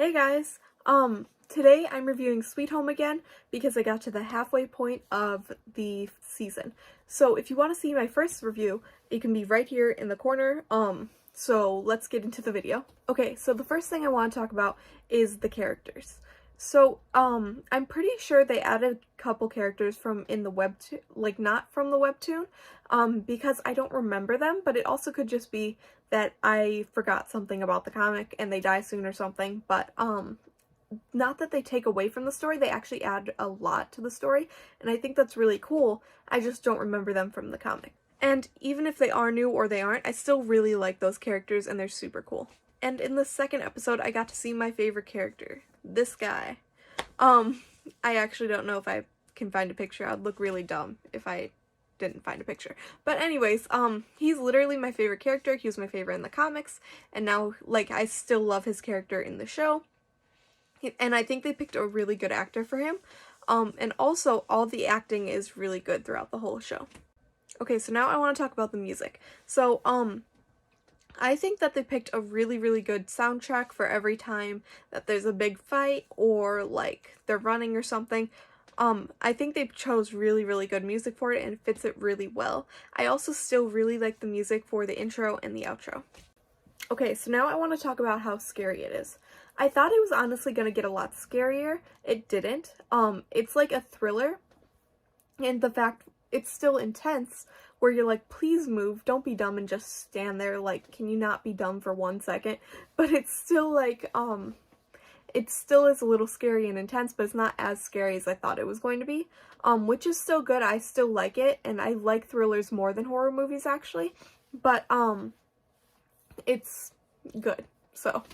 Hey guys, today I'm reviewing Sweet Home again because I got to the halfway point of the season. So if you want to see my first review, it can be right here in the corner. So let's get into the video. Okay, so the first thing I want to talk about is the characters. So, I'm pretty sure they added a couple characters from in the webtoon, like not from the webtoon, because I don't remember them, but it also could just be that I forgot something about the comic and they die soon or something, but, not that they take away from the story, they actually add a lot to the story, and I think that's really cool. I just don't remember them from the comic. And even if they are new or they aren't, I still really like those characters and they're super cool. And in the second episode, I got to see my favorite character, this guy. I actually don't know if I can find a picture. I'd look really dumb if I didn't find a picture. But anyways, he's literally my favorite character. He was my favorite in the comics, and now, like, I still love his character in the show. And I think they picked a really good actor for him. And also, all the acting is really good throughout the whole show. Okay, so now I want to talk about the music. So, I think that they picked a really good soundtrack for every time that there's a big fight or like they're running or something. I think they chose really good music for it and it fits it really well. I also still really like the music for the intro and the outro. Okay, so now I want to talk about how scary it is. I thought it was honestly going to get a lot scarier. It didn't. It's like a thriller, and the fact it's still intense where you're like, please move, don't be dumb and just stand there, like, can you not be dumb for 1 second? But it's still like, it still is a little scary and intense, but it's not as scary as I thought it was going to be, which is still good. I still like it, and I like thrillers more than horror movies, actually, but, it's good, so.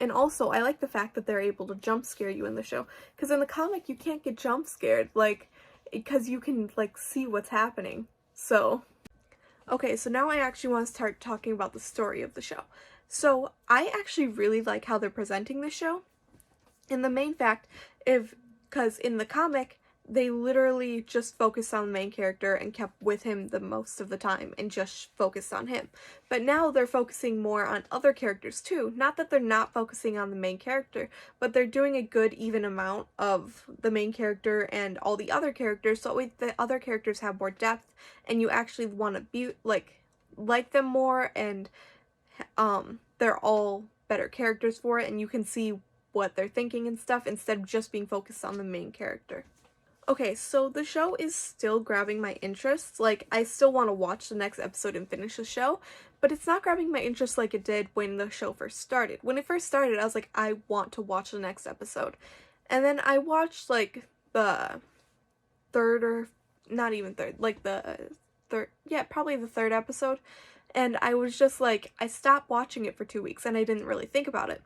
And also, I like the fact that they're able to jump scare you in the show, because in the comic, you can't get jump scared, like, because you can, like, see what's happening. So, okay, so now I actually want to start talking about the story of the show. So, I actually really like how they're presenting the show. And the main fact, because in the comic, they literally just focused on the main character and kept with him the most of the time and just focused on him. But now they're focusing more on other characters too. Not that they're not focusing on the main character, but they're doing a good even amount of the main character and all the other characters, so that way the other characters have more depth and you actually want to be like them more, and they're all better characters for it and you can see what they're thinking and stuff instead of just being focused on the main character. Okay, so the show is still grabbing my interest. Like, I still want to watch the next episode and finish the show, but it's not grabbing my interest like it did when the show first started. When it first started, I was like, I want to watch the next episode. And then I watched, like, the third, or not even third, like the third, yeah, probably the third episode. And I was just like, I stopped watching it for 2 weeks and I didn't really think about it.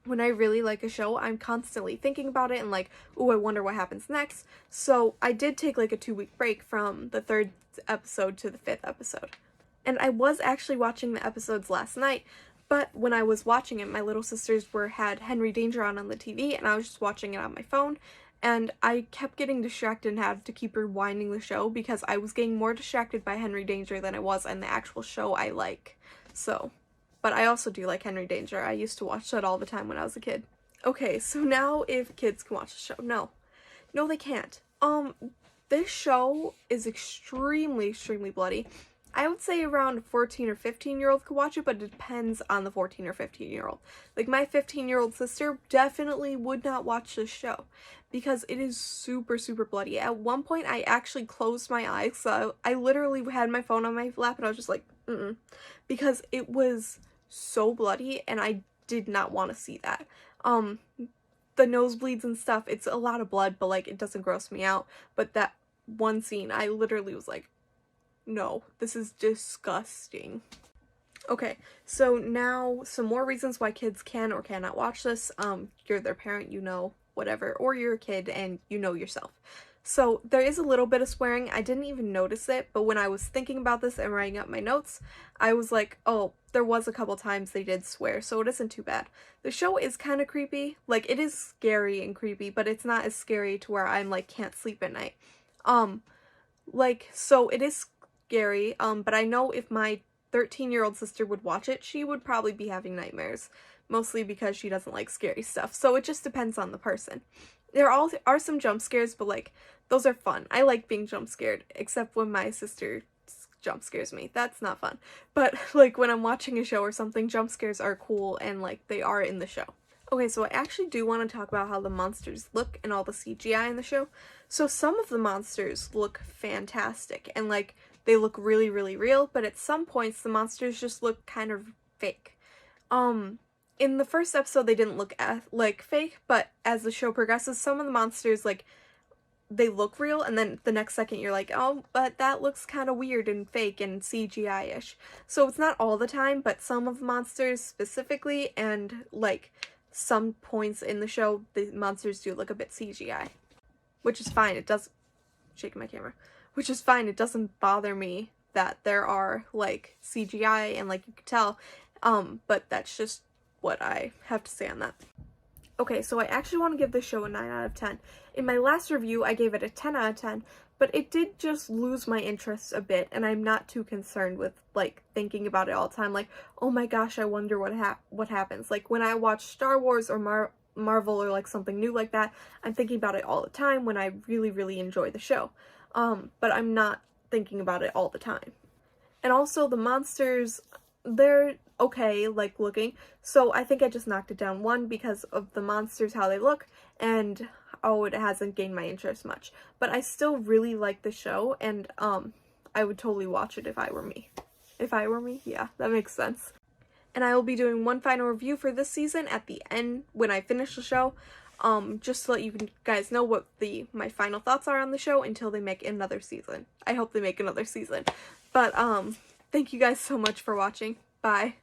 When I really like a show, I'm constantly thinking about it and like, oh, I wonder what happens next. So I did take like a 2-week break from the third episode to the 5th episode. And I was actually watching the episodes last night, but when I was watching it, my little sisters had Henry Danger on the TV, and I was just watching it on my phone, and I kept getting distracted and had to keep rewinding the show because I was getting more distracted by Henry Danger than I was in the actual show I like. So, but I also do like Henry Danger. I used to watch that all the time when I was a kid. Okay, so now if kids can watch the show. No, they can't. This show is extremely bloody. I would say around a 14 or 15-year-old could watch it, but it depends on the 14 or 15-year-old. Like, my 15-year-old sister definitely would not watch this show because it is super bloody. At one point, I actually closed my eyes, so I literally had my phone on my lap, and I was just like, because it was so bloody, and I did not want to see that. The nosebleeds and stuff, it's a lot of blood, but, like, it doesn't gross me out. But that one scene, I literally was like, no, this is disgusting. Okay, so now some more reasons why kids can or cannot watch this. You're their parent, you know, whatever, or you're a kid and you know yourself. So there is a little bit of swearing. I didn't even notice it, but when I was thinking about this and writing up my notes, I was like, oh, there was a couple times they did swear, so it isn't too bad. The show is kind of creepy. Like, it is scary and creepy, but it's not as scary to where I'm like, can't sleep at night. So it is scary, but I know if my 13-year-old sister would watch it, she would probably be having nightmares mostly because she doesn't like scary stuff. So it just depends on the person. There are some jump scares, but like those are fun. I like being jump scared, except when my sister jump scares me. That's not fun. But like when I'm watching a show or something, jump scares are cool and like they are in the show. Okay, so I actually do want to talk about how the monsters look and all the CGI in the show. So some of the monsters look fantastic and like they look really, really real, but at some points the monsters just look kind of fake. In the first episode they didn't look like fake, but as the show progresses, some of the monsters like they look real, and then the next second you're like, oh, but that looks kind of weird and fake and CGI-ish. So it's not all the time, but some of the monsters specifically, and like some points in the show, the monsters do look a bit CGI. Which is fine, it does, shaking my camera, which is fine, it doesn't bother me that there are like CGI and like you can tell, but that's just what I have to say on that. Okay, so I actually want to give this show a 9 out of 10. In my last review, I gave it a 10 out of 10, but it did just lose my interest a bit, and I'm not too concerned with, like, thinking about it all the time, like, oh my gosh, I wonder what happens. Like, when I watch Star Wars or Marvel or, like, something new like that, I'm thinking about it all the time when I really, really enjoy the show. But I'm not thinking about it all the time. And also, the monsters, they're okay, like, looking, so I think I just knocked it down 1 because of the monsters, how they look, and oh, it hasn't gained my interest much. But I still really like the show, and I would totally watch it if I were me. If I were me? Yeah, that makes sense. And I will be doing one final review for this season at the end when I finish the show, just to let you guys know what my final thoughts are on the show until they make another season. I hope they make another season. But thank you guys so much for watching. Bye.